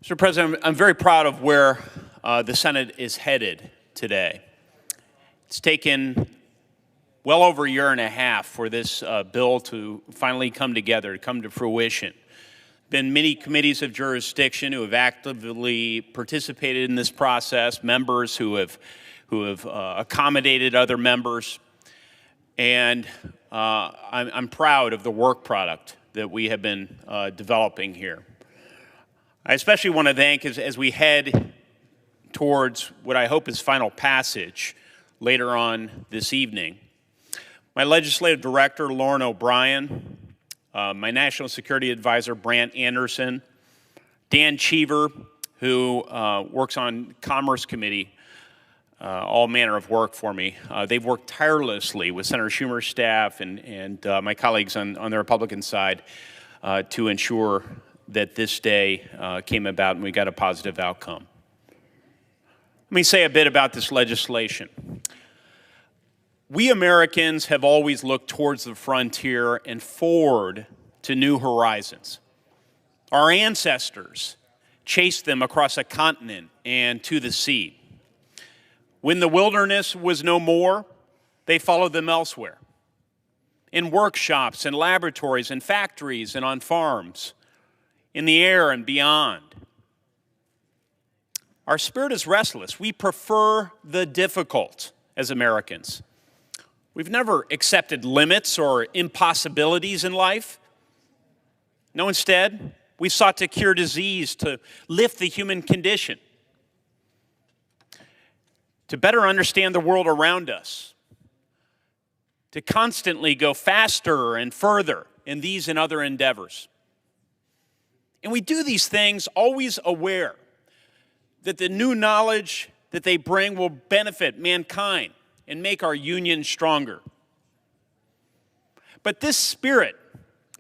Mr. President, I'm very proud of where the Senate is headed today. It's taken well over a year and a half for this bill to finally come together, to come to fruition. Been many committees of jurisdiction who have actively participated in this process, members who have accommodated other members, and I'm proud of the work product that we have been developing here. I especially want to thank, as we head towards what I hope is final passage later on this evening, my legislative director, Lauren O'Brien, my national security advisor, Brant Anderson, Dan Cheever, who works on Commerce Committee, all manner of work for me. They've worked tirelessly with Senator Schumer's staff and my colleagues on the Republican side to ensure that this day came about and we got a positive outcome. Let me say a bit about this legislation. We Americans have always looked towards the frontier and forward to new horizons. Our ancestors chased them across a continent and to the sea. When the wilderness was no more, they followed them elsewhere. In workshops and laboratories and factories and on farms, in the air and beyond. Our spirit is restless. We prefer the difficult as Americans. We've never accepted limits or impossibilities in life. No, instead, we sought to cure disease, to lift the human condition, to better understand the world around us, to constantly go faster and further in these and other endeavors. And we do these things always aware that the new knowledge that they bring will benefit mankind and make our union stronger. But this spirit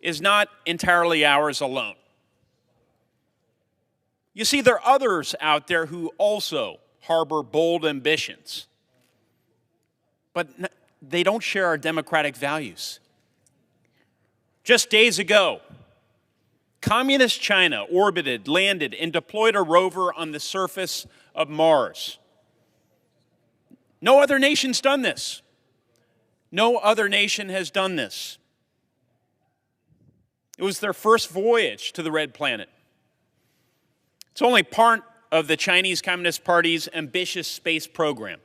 is not entirely ours alone. You see, there are others out there who also harbor bold ambitions, but they don't share our democratic values. Just days ago, Communist China orbited, landed, and deployed a rover on the surface of Mars. No other nation's done this. No other nation has done this. It was their first voyage to the Red Planet. It's only part of the Chinese Communist Party's ambitious space program.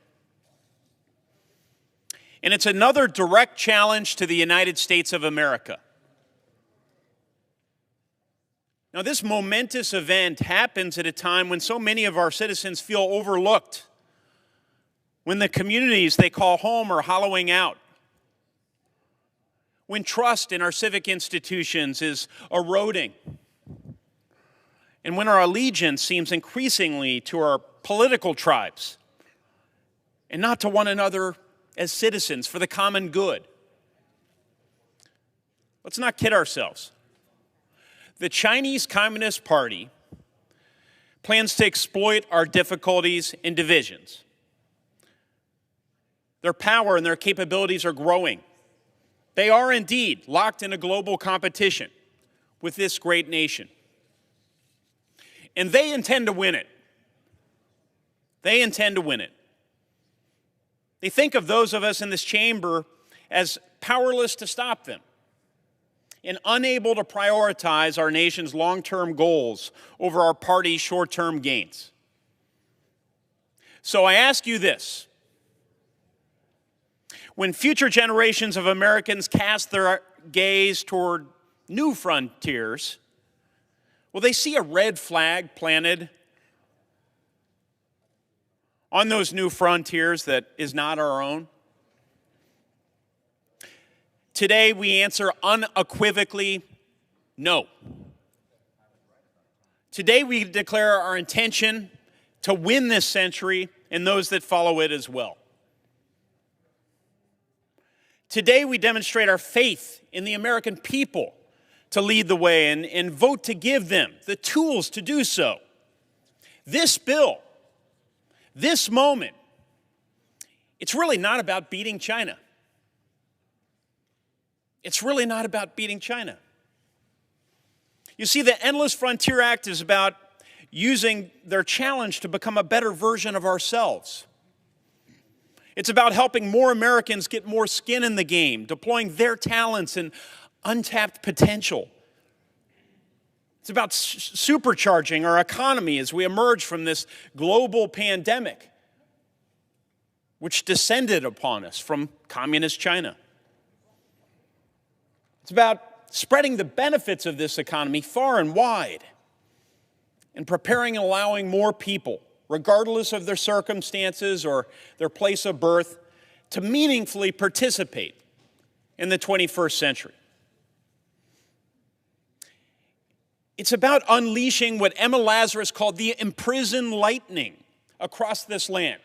And it's another direct challenge to the United States of America. Now, this momentous event happens at a time when so many of our citizens feel overlooked, when the communities they call home are hollowing out, when trust in our civic institutions is eroding, and when our allegiance seems increasingly to our political tribes and not to one another as citizens for the common good. Let's not kid ourselves. The Chinese Communist Party plans to exploit our difficulties and divisions. Their power and their capabilities are growing. They are indeed locked in a global competition with this great nation. And they intend to win it. They intend to win it. They think of those of us in this chamber as powerless to stop them and unable to prioritize our nation's long-term goals over our party's short-term gains. So I ask you this. When future generations of Americans cast their gaze toward new frontiers, will they see a red flag planted on those new frontiers that is not our own? Today, we answer unequivocally no. Today, we declare our intention to win this century and those that follow it as well. Today, we demonstrate our faith in the American people to lead the way and vote to give them the tools to do so. This bill, this moment, it's really not about beating China. It's really not about beating China. You see, the Endless Frontier Act is about using their challenge to become a better version of ourselves. It's about helping more Americans get more skin in the game, deploying their talents and untapped potential. It's about supercharging our economy as we emerge from this global pandemic, which descended upon us from communist China. It's about spreading the benefits of this economy far and wide and preparing and allowing more people, regardless of their circumstances or their place of birth, to meaningfully participate in the 21st century. It's about unleashing what Emma Lazarus called the imprisoned lightning across this land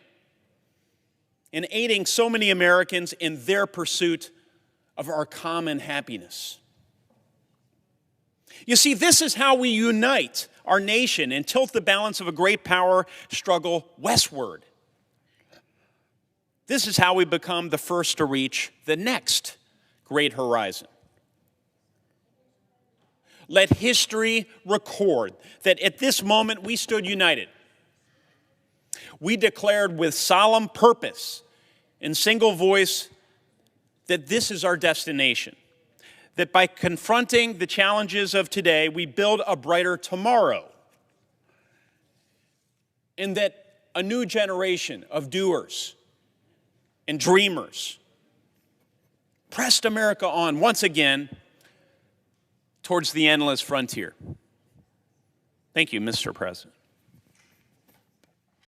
and aiding so many Americans in their pursuit of our common happiness. You see, this is how we unite our nation and tilt the balance of a great power struggle westward. This is how we become the first to reach the next great horizon. Let history record that at this moment we stood united. We declared with solemn purpose and single voice that this is our destination. That by confronting the challenges of today, we build a brighter tomorrow. And that a new generation of doers and dreamers pressed America on once again towards the endless frontier. Thank you, Mr. President.